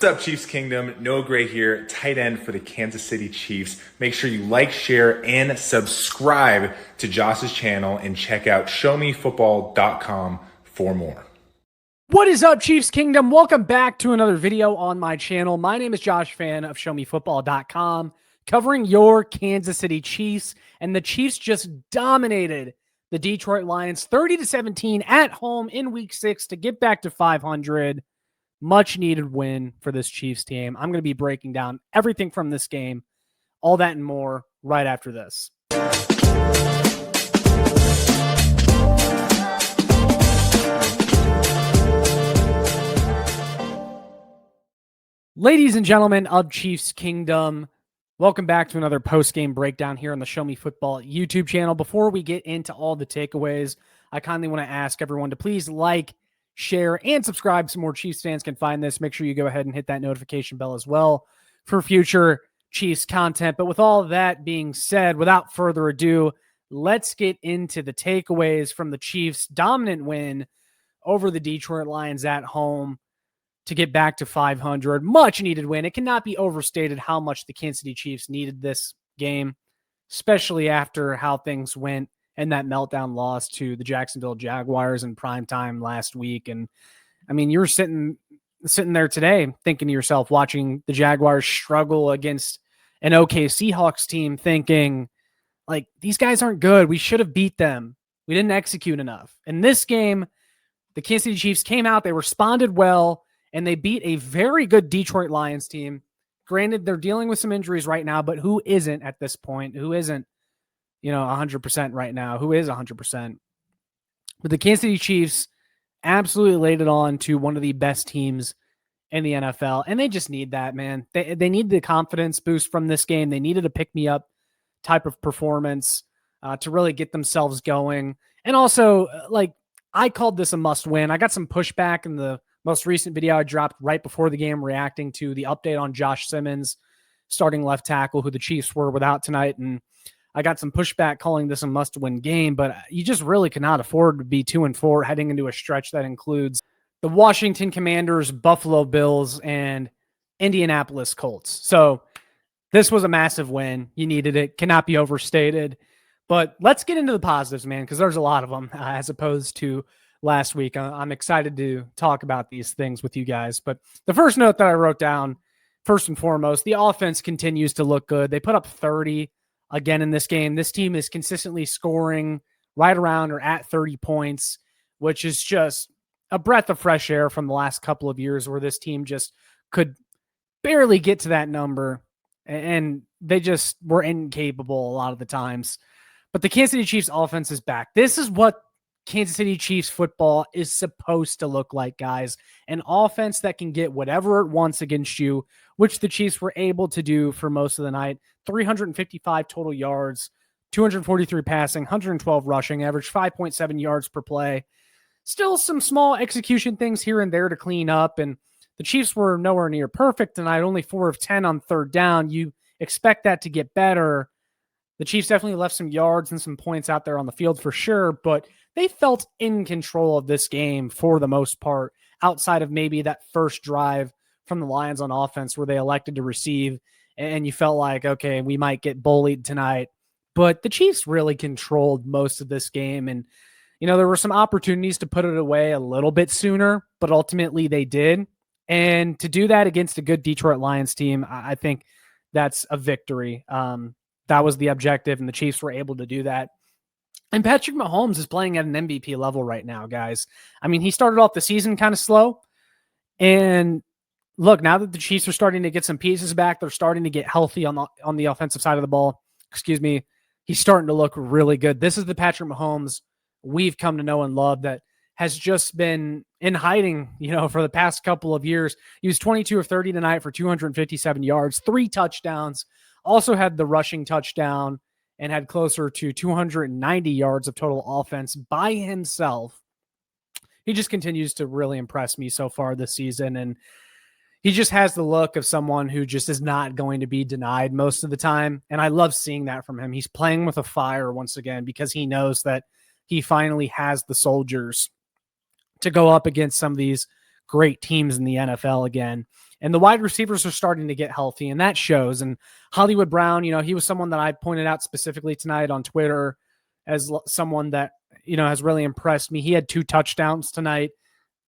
What's up, Chiefs Kingdom? Noah Gray here, tight end for the Kansas City Chiefs. Make sure you like, share, and subscribe to Josh's channel and check out showmefootball.com for more. What is up, Chiefs Kingdom? Welcome back to another video on my channel. My name is Josh Fan of showmefootball.com, covering your Kansas City Chiefs. And the Chiefs just dominated the Detroit Lions 30-17 at home in week 6 to get back to 500. Much needed win for this Chiefs team. I'm going to be breaking down everything from this game, all that and more right after this. Ladies and gentlemen of Chiefs Kingdom, welcome back to another post-game breakdown here on the Show Me Football YouTube channel. Before we get into all the takeaways, I kindly want to ask everyone to please like, share, and subscribe so more Chiefs fans can find this. Make sure you go ahead and hit that notification bell as well for future Chiefs content. But with all of that being said, without further ado, let's get into the takeaways from the Chiefs' dominant win over the Detroit Lions at home to get back to 500. Much needed win. It cannot be overstated how much the Kansas City Chiefs needed this game, especially after how things went and that meltdown loss to the Jacksonville Jaguars in prime time last week. And I mean, you're sitting there today thinking to yourself, watching the Jaguars struggle against an okay Seahawks team, thinking like, these guys aren't good. We should have beat them. We didn't execute enough. In this game, the Kansas City Chiefs came out, they responded well, and they beat a very good Detroit Lions team. Granted, they're dealing with some injuries right now, but who isn't at this point? Who isn't, 100% right now? Who is 100%? But the Kansas City Chiefs absolutely laid it on to one of the best teams in the NFL, and they just need that, man. They need the confidence boost from this game. They needed a pick-me-up type of performance to really get themselves going. And also, I called this a must-win. I got some pushback in the most recent video I dropped right before the game reacting to the update on Josh Simmons, starting left tackle, who the Chiefs were without tonight. And I got some pushback calling this a must-win game, but you just really cannot afford to be 2-4 heading into a stretch that includes the Washington Commanders, Buffalo Bills, and Indianapolis Colts. So this was a massive win. You needed it. Cannot be overstated. But let's get into the positives, man, because there's a lot of them as opposed to last week. I'm excited to talk about these things with you guys. But the first note that I wrote down, first and foremost, the offense continues to look good. They put up 30 again in this game. This team is consistently scoring right around or at 30 points, which is just a breath of fresh air from the last couple of years where this team just could barely get to that number, and they just were incapable a lot of the times. But the Kansas City Chiefs offense is back. This is what Kansas City Chiefs football is supposed to look like, guys. An offense that can get whatever it wants against you, which the Chiefs were able to do for most of the night. 355 total yards, 243 passing, 112 rushing, average 5.7 yards per play. Still some small execution things here and there to clean up, and the Chiefs were nowhere near perfect tonight, only 4 of 10 on third down. You expect that to get better. The Chiefs definitely left some yards and some points out there on the field for sure, but they felt in control of this game for the most part, outside of maybe that first drive from the Lions on offense where they elected to receive, and you felt like, okay, we might get bullied tonight. But the Chiefs really controlled most of this game, and there were some opportunities to put it away a little bit sooner, but ultimately they did. And to do that against a good Detroit Lions team, I think that's a victory. That was the objective, and the Chiefs were able to do that. And Patrick Mahomes is playing at an MVP level right now, guys. I mean, he started off the season kind of slow. And look, now that the Chiefs are starting to get some pieces back, they're starting to get healthy on the offensive side of the ball. Excuse me. He's starting to look really good. This is the Patrick Mahomes we've come to know and love that has just been in hiding, for the past couple of years. He was 22 of 30 tonight for 257 yards, 3 touchdowns. Also had the rushing touchdown and had closer to 290 yards of total offense by himself. He just continues to really impress me so far this season, and he just has the look of someone who just is not going to be denied most of the time, and I love seeing that from him. He's playing with a fire once again because he knows that he finally has the soldiers to go up against some of these great teams in the NFL again. And the wide receivers are starting to get healthy, and that shows. And Hollywood Brown, he was someone that I pointed out specifically tonight on Twitter as someone that, has really impressed me. He had 2 touchdowns tonight.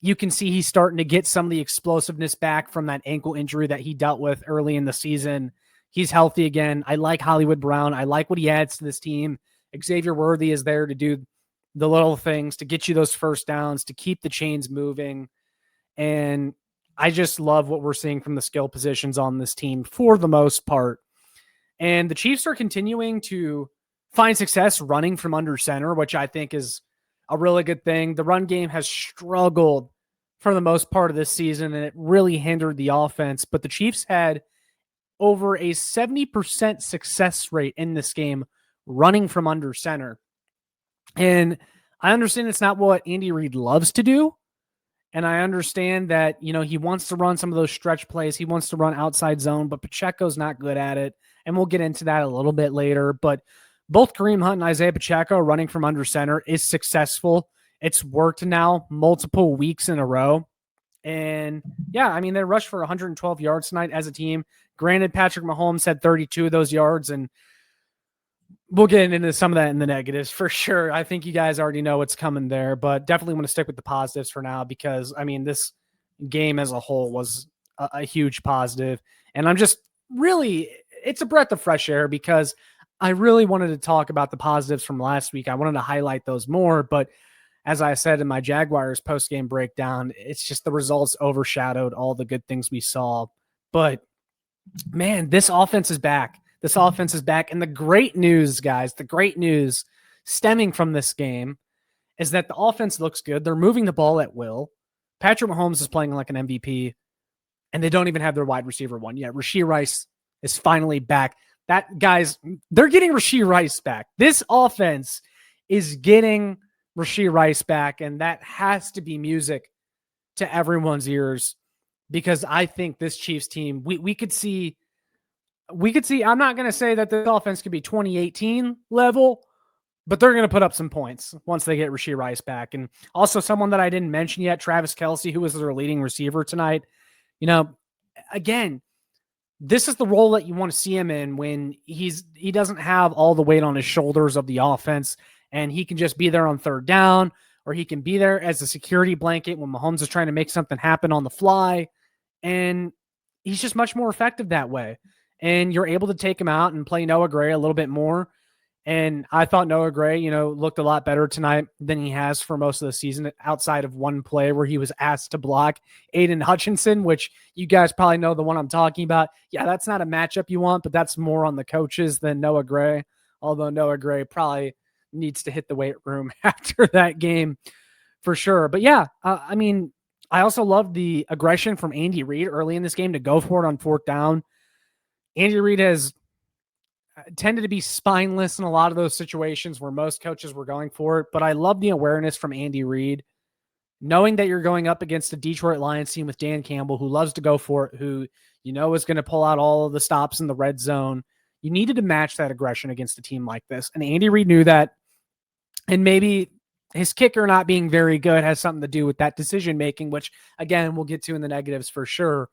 You can see he's starting to get some of the explosiveness back from that ankle injury that he dealt with early in the season. He's healthy again. I like Hollywood Brown. I like what he adds to this team. Xavier Worthy is there to do the little things, to get you those first downs, to keep the chains moving. And I just love what we're seeing from the skill positions on this team for the most part. And the Chiefs are continuing to find success running from under center, which I think is a really good thing. The run game has struggled for the most part of this season, and it really hindered the offense. But the Chiefs had over a 70% success rate in this game running from under center. And I understand it's not what Andy Reid loves to do. And I understand that, he wants to run some of those stretch plays. He wants to run outside zone, but Pacheco's not good at it. And we'll get into that a little bit later. But both Kareem Hunt and Isaiah Pacheco running from under center is successful. It's worked now multiple weeks in a row. And yeah, they rushed for 112 yards tonight as a team. Granted, Patrick Mahomes had 32 of those yards, and we'll get into some of that in the negatives for sure. I think you guys already know what's coming there, but definitely want to stick with the positives for now because, this game as a whole was a huge positive. And I'm just really, it's a breath of fresh air because I really wanted to talk about the positives from last week. I wanted to highlight those more, but as I said in my Jaguars post-game breakdown, it's just the results overshadowed all the good things we saw. But man, this offense is back. This offense is back. And the great news, guys, the great news stemming from this game is that the offense looks good. They're moving the ball at will. Patrick Mahomes is playing like an MVP, and they don't even have their wide receiver one yet. Rashee Rice is finally back. Guys, they're getting Rashee Rice back. This offense is getting Rashee Rice back, and that has to be music to everyone's ears because I think this Chiefs team, we could see, I'm not going to say that the offense could be 2018 level, but they're going to put up some points once they get Rashee Rice back. And also someone that I didn't mention yet, Travis Kelce, who was their leading receiver tonight. Again, this is the role that you want to see him in when he doesn't have all the weight on his shoulders of the offense, and he can just be there on third down, or he can be there as a security blanket when Mahomes is trying to make something happen on the fly. And he's just much more effective that way. And you're able to take him out and play Noah Gray a little bit more. And I thought Noah Gray, looked a lot better tonight than he has for most of the season outside of one play where he was asked to block Aiden Hutchinson, which you guys probably know the one I'm talking about. Yeah, that's not a matchup you want, but that's more on the coaches than Noah Gray, although Noah Gray probably needs to hit the weight room after that game for sure. But yeah, I also love the aggression from Andy Reid early in this game to go for it on fourth down. Andy Reid has tended to be spineless in a lot of those situations where most coaches were going for it, but I love the awareness from Andy Reid, knowing that you're going up against a Detroit Lions team with Dan Campbell, who loves to go for it, who is going to pull out all of the stops in the red zone. You needed to match that aggression against a team like this, and Andy Reid knew that, and maybe his kicker not being very good has something to do with that decision-making, which, again, we'll get to in the negatives for sure.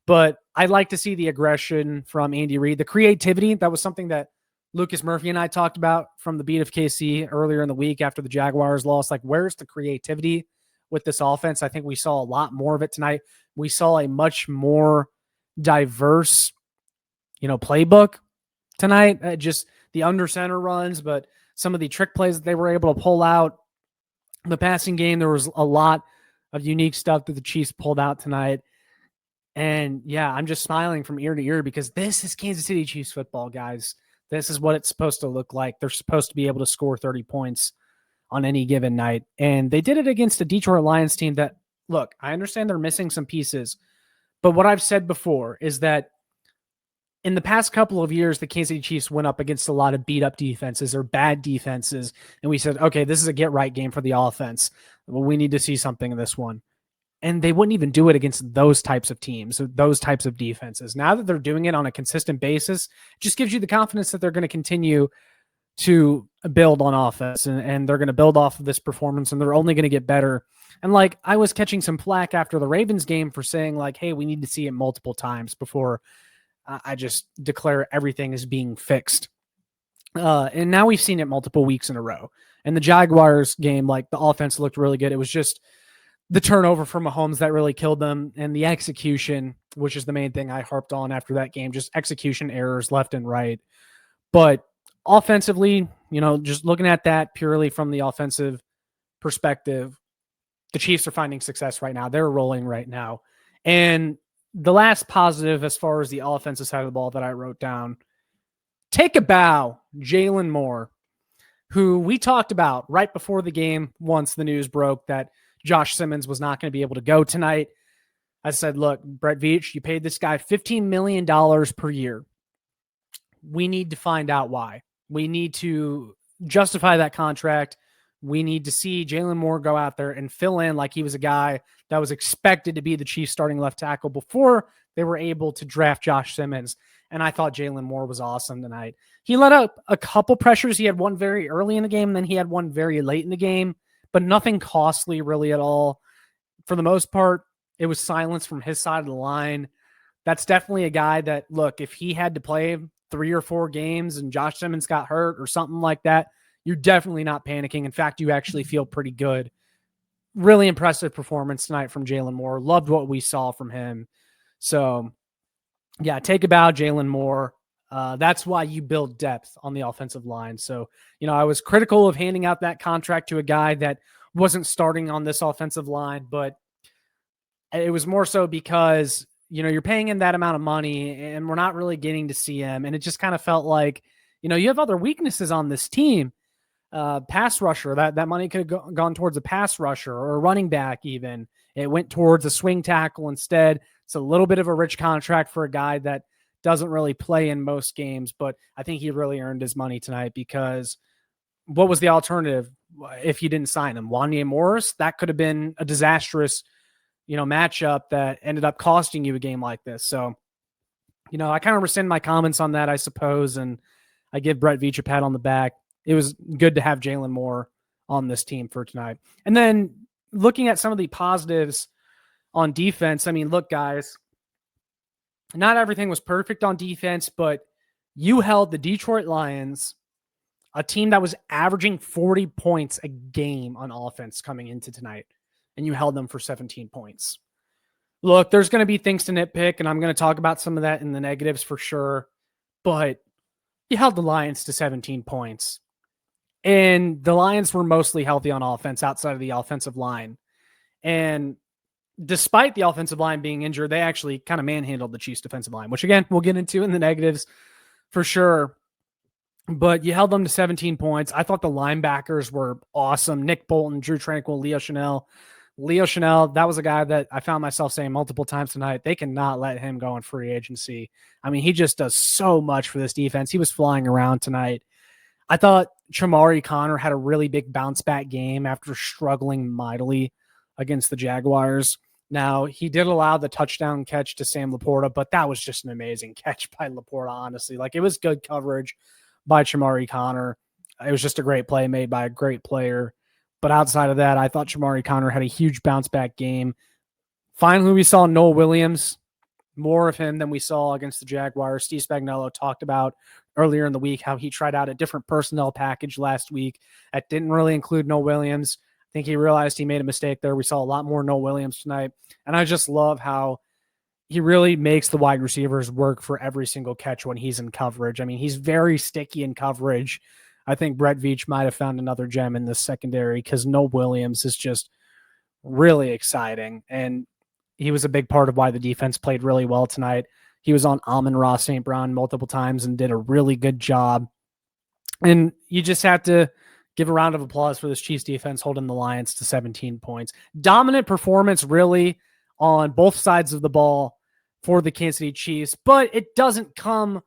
But I'd like to see the aggression from Andy Reid. The creativity, that was something that Lucas Murphy and I talked about from the beat of KC earlier in the week after the Jaguars lost. Like, where's the creativity with this offense? I think we saw a lot more of it tonight. We saw a much more diverse, playbook tonight. Just the under center runs, but some of the trick plays that they were able to pull out. In the passing game, there was a lot of unique stuff that the Chiefs pulled out tonight. And yeah, I'm just smiling from ear to ear because this is Kansas City Chiefs football, guys. This is what it's supposed to look like. They're supposed to be able to score 30 points on any given night. And they did it against a Detroit Lions team that, look, I understand they're missing some pieces. But what I've said before is that in the past couple of years, the Kansas City Chiefs went up against a lot of beat-up defenses or bad defenses. And we said, okay, this is a get-right game for the offense. Well, we need to see something in this one. And they wouldn't even do it against those types of teams, those types of defenses. Now that they're doing it on a consistent basis, it just gives you the confidence that they're going to continue to build on offense, and they're going to build off of this performance, and they're only going to get better And like, I was catching some flack after the Ravens game for saying like, hey, we need to see it multiple times before I just declare everything as being fixed. And now we've seen it multiple weeks in a row. And the Jaguars game, like, the offense looked really good. It was just the turnover from Mahomes that really killed them, and the execution, which is the main thing I harped on after that game, just execution errors left and right. But offensively, just looking at that purely from the offensive perspective, the Chiefs are finding success right now. They're rolling right now. And the last positive as far as the offensive side of the ball that I wrote down, take a bow, Jalen Moore, who we talked about right before the game once the news broke that Josh Simmons was not going to be able to go tonight. I said, look, Brett Veach, you paid this guy $15 million per year. We need to find out why. We need to justify that contract. We need to see Jalen Moore go out there and fill in like he was a guy that was expected to be the Chiefs starting left tackle before they were able to draft Josh Simmons. And I thought Jalen Moore was awesome tonight. He let up a couple pressures. He had one very early in the game, and then he had one very late in the game, but nothing costly really at all. For the most part, it was silence from his side of the line. That's definitely a guy that, look, if he had to play 3 or 4 games and Josh Simmons got hurt or something like that, you're definitely not panicking. In fact, you actually feel pretty good. Really impressive performance tonight from Jalen Moore. Loved what we saw from him. So, yeah, take a bow, Jalen Moore. That's why you build depth on the offensive line. So, I was critical of handing out that contract to a guy that wasn't starting on this offensive line, but it was more so because, you're paying him that amount of money and we're not really getting to see him. And it just kind of felt like, you have other weaknesses on this team. Pass rusher, that money could have gone towards a pass rusher or a running back even. It went towards a swing tackle instead. It's a little bit of a rich contract for a guy that doesn't really play in most games, but I think he really earned his money tonight because what was the alternative if you didn't sign him? Wanya Morris? That could have been a disastrous, matchup that ended up costing you a game like this. So, I kind of rescind my comments on that, I suppose, and I give Brett Veach a pat on the back. It was good to have Jalen Moore on this team for tonight. And then looking at some of the positives on defense, I mean, look, guys, not everything was perfect on defense, but you held the Detroit Lions, a team that was averaging 40 points a game on offense coming into tonight, and you held them for 17 points. Look, there's going to be things to nitpick, and I'm going to talk about some of that in the negatives for sure, but you held the Lions to 17 points. And the Lions were mostly healthy on offense outside of the offensive line. And despite the offensive line being injured, they actually kind of manhandled the Chiefs defensive line, which again, we'll get into in the negatives for sure. But you held them to 17 points. I thought the linebackers were awesome. Nick Bolton, Drew Tranquill, Leo Chanel. Leo Chanel, that was a guy that I found myself saying multiple times tonight, they cannot let him go in free agency. I mean, he just does so much for this defense. He was flying around tonight. I thought Chamari Connor had a really big bounce back game after struggling mightily against the Jaguars. Now, he did allow the touchdown catch to Sam Laporta, but that was just an amazing catch by Laporta, honestly. Like, it was good coverage by Chamari Connor. It was just a great play made by a great player. But outside of that, I thought Chamari Connor had a huge bounce back game. Finally, we saw Noel Williams, more of him than we saw against the Jaguars. Steve Spagnuolo talked about earlier in the week how he tried out a different personnel package last week that didn't really include Noel Williams. I think he realized he made a mistake there. We saw a lot more Noel Williams tonight. And I just love how he really makes the wide receivers work for every single catch when he's in coverage. I mean, he's very sticky in coverage. I think Brett Veach might have found another gem in this secondary because Noel Williams is just really exciting. And he was a big part of why the defense played really well tonight. He was on Amon-Ra St. Brown multiple times and did a really good job. And you just have to give a round of applause for this Chiefs defense holding the Lions to 17 points. Dominant performance, really, on both sides of the ball for the Kansas City Chiefs, but it doesn't come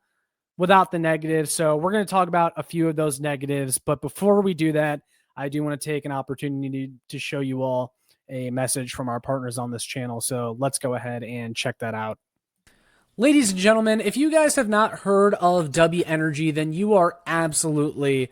without the negatives. So we're going to talk about a few of those negatives. But before we do that, I do want to take an opportunity to show you all a message from our partners on this channel. So let's go ahead and check that out. Ladies and gentlemen, if you guys have not heard of W Energy, then you are absolutely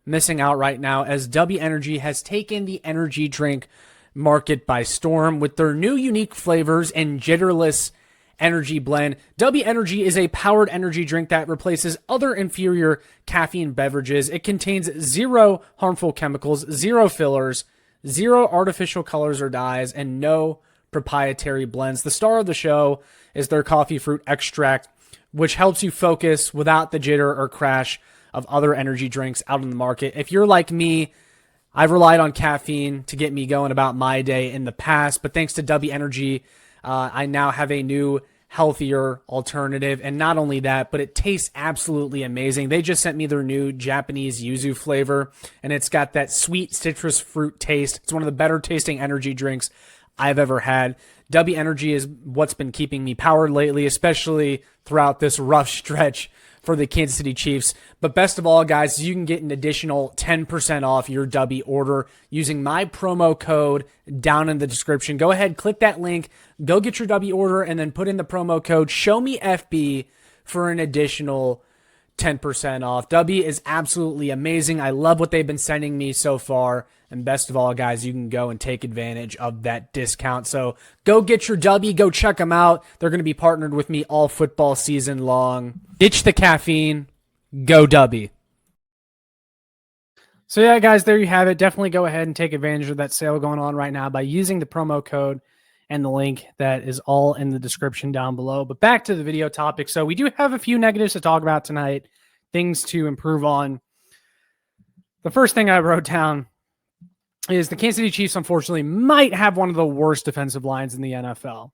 missing out right now, as W Energy has taken the energy drink market by storm with their new unique flavors and jitterless energy blend. W Energy is a powered energy drink that replaces other inferior caffeine beverages. It contains zero harmful chemicals, zero fillers, zero artificial colors or dyes, and no proprietary blends. The star of the show is their coffee fruit extract, which helps you focus without the jitter or crash of other energy drinks out in the market. If you're like me, I've relied on caffeine to get me going about my day in the past, but thanks to W Energy, I now have a new, healthier alternative. And not only that, but it tastes absolutely amazing. They just sent me their new Japanese yuzu flavor, and it's got that sweet citrus fruit taste. It's one of the better tasting energy drinks I've ever had. W Energy is what's been keeping me powered lately, especially throughout this rough stretch for the Kansas City Chiefs. But best of all, guys, you can get an additional 10% off your W order using my promo code down in the description. Go ahead, click that link, go get your W order, and then put in the promo code SHOWMEFB for an additional 10% off. W is absolutely amazing. I love what they've been sending me so far. And best of all, guys, you can go and take advantage of that discount. So go get your W. Go check them out. They're going to be partnered with me all football season long. Ditch the caffeine. Go W. So yeah, guys, there you have it. Definitely go ahead and take advantage of that sale going on right now by using the promo code and the link that is all in the description down below. But back to the video topic. So we do have a few negatives to talk about tonight, things to improve on. The first thing I wrote down is the Kansas City Chiefs, unfortunately, might have one of the worst defensive lines in the NFL,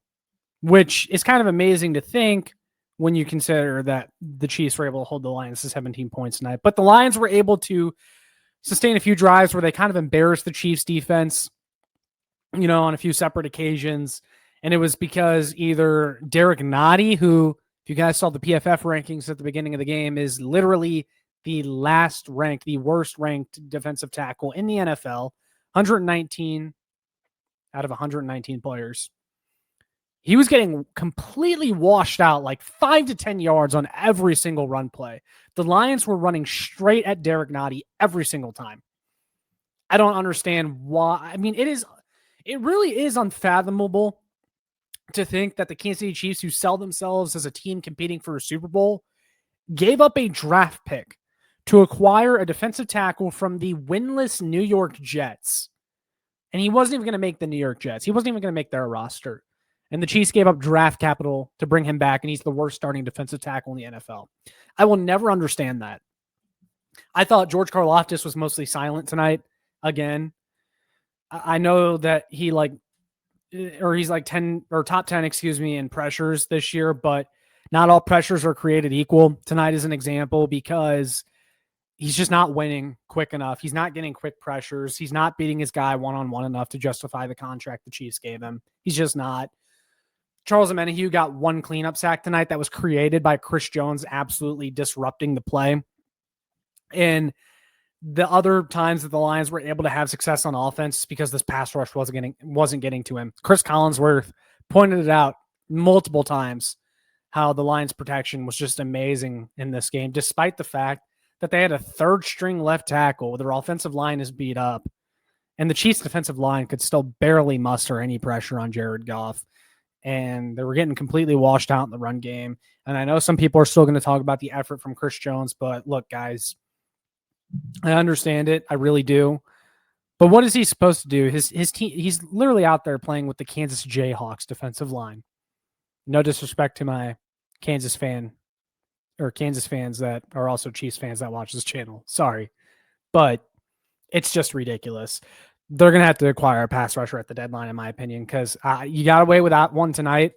which is kind of amazing to think when you consider that the Chiefs were able to hold the Lions to 17 points tonight. But the Lions were able to sustain a few drives where they kind of embarrassed the Chiefs defense, you know, on a few separate occasions. And it was because either Derek Nottie, who, if you guys saw the PFF rankings at the beginning of the game, is literally the worst ranked defensive tackle in the NFL, 119 out of 119 players. He was getting completely washed out, like 5 to 10 yards on every single run play. The Lions were running straight at Derek Nottie every single time. I don't understand why. I mean, it really is unfathomable to think that the Kansas City Chiefs, who sell themselves as a team competing for a Super Bowl, gave up a draft pick to acquire a defensive tackle from the winless New York Jets. And he wasn't even going to make the New York Jets. He wasn't even going to make their roster. And the Chiefs gave up draft capital to bring him back, and he's the worst starting defensive tackle in the NFL. I will never understand that. I thought George Karlaftis was mostly silent tonight again. I know that he's like 10 or top 10, in pressures this year, but not all pressures are created equal. Tonight is an example because he's just not winning quick enough. He's not getting quick pressures. He's not beating his guy one-on-one enough to justify the contract the Chiefs gave him. He's just not. Charles Omenihu got one cleanup sack tonight that was created by Chris Jones absolutely disrupting the play. And the other times that the Lions were able to have success on offense because this pass rush wasn't getting to him. Chris Collinsworth pointed it out multiple times how the Lions' protection was just amazing in this game, despite the fact that they had a third-string left tackle. Their offensive line is beat up, and the Chiefs' defensive line could still barely muster any pressure on Jared Goff. And they were getting completely washed out in the run game. And I know some people are still going to talk about the effort from Chris Jones, but look, guys, I understand it. I really do. But what is he supposed to do? His team, he's literally out there playing with the Kansas Jayhawks defensive line. No disrespect to my Kansas fans that are also Chiefs fans that watch this channel. Sorry. But it's just ridiculous. They're going to have to acquire a pass rusher at the deadline, in my opinion, because you got away with that one tonight,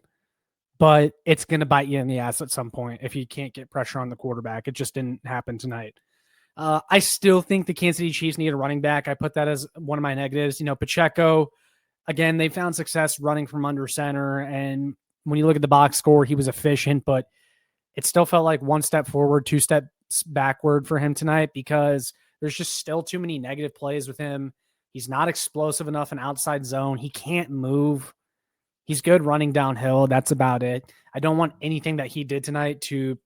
but it's going to bite you in the ass at some point if you can't get pressure on the quarterback. It just didn't happen tonight. I still think the Kansas City Chiefs need a running back. I put that as one of my negatives. You know, Pacheco, again, they found success running from under center, and when you look at the box score, he was efficient, but it still felt like one step forward, two steps backward for him tonight because there's just still too many negative plays with him. He's not explosive enough in outside zone. He can't move. He's good running downhill. That's about it. I don't want anything that he did tonight to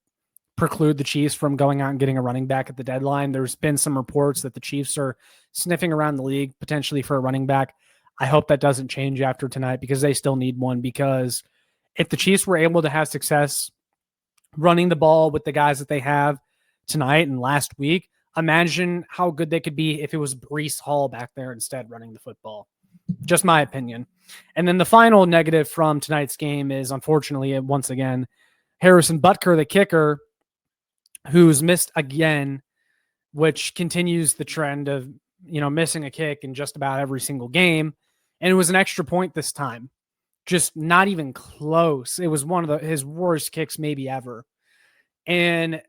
preclude the Chiefs from going out and getting a running back at the deadline. There's been some reports that the Chiefs are sniffing around the league potentially for a running back. I hope that doesn't change after tonight because they still need one. Because if the Chiefs were able to have success running the ball with the guys that they have tonight and last week, imagine how good they could be if it was Breece Hall back there instead running the football. Just my opinion. And then the final negative from tonight's game is, unfortunately, once again, Harrison Butker, the kicker, who's missed again, which continues the trend of, missing a kick in just about every single game. And it was an extra point this time. Just not even close. It was one of his worst kicks maybe ever. And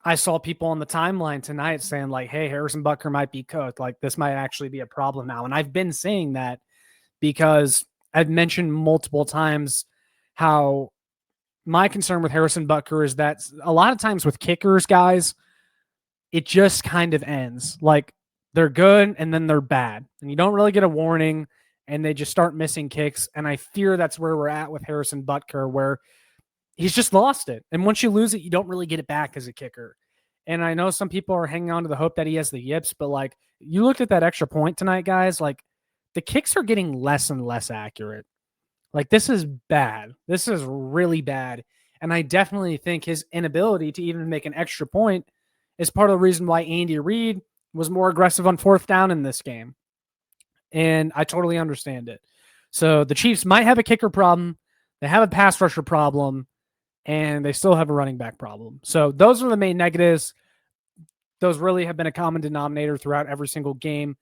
I saw people on the timeline tonight saying like, hey, Harrison Butker might be cooked. Like this might actually be a problem now. And I've been saying that because I've mentioned multiple times how my concern with Harrison Butker is that a lot of times with kickers, guys, it just kind of ends. Like they're good and then they're bad. And you don't really get a warning and they just start missing kicks. And I fear that's where we're at with Harrison Butker, where he's just lost it. And once you lose it, you don't really get it back as a kicker. And I know some people are hanging on to the hope that he has the yips, but like you looked at that extra point tonight, guys, like the kicks are getting less and less accurate. Like this is bad. This is really bad. And I definitely think his inability to even make an extra point is part of the reason why Andy Reid was more aggressive on fourth down in this game. And I totally understand it. So the Chiefs might have a kicker problem. They have a pass rusher problem. And they still have a running back problem. So those are the main negatives. Those really have been a common denominator throughout every single game.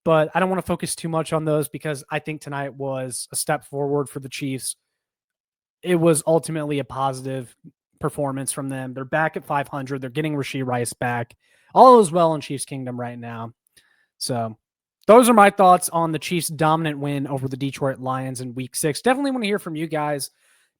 But I don't want to focus too much on those because I think tonight was a step forward for the Chiefs. It was ultimately a positive performance from them. They're back at 500. They're getting Rashee Rice back. All is well in Chiefs Kingdom right now. So those are my thoughts on the Chiefs' dominant win over the Detroit Lions in Week 6. Definitely want to hear from you guys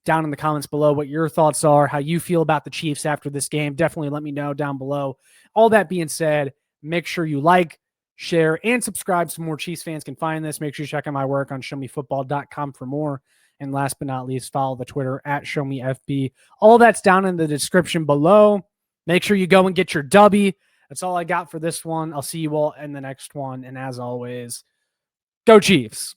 down in the comments below what your thoughts are, how you feel about the Chiefs after this game. Definitely let me know down below. All that being said, make sure you like, share, and subscribe so more Chiefs fans can find this. Make sure you check out my work on showmefootball.com for more. And last but not least, follow the Twitter at ShowMeFB. All that's down in the description below. Make sure you go and get your W. That's all I got for this one. I'll see you all in the next one. And as always, go Chiefs.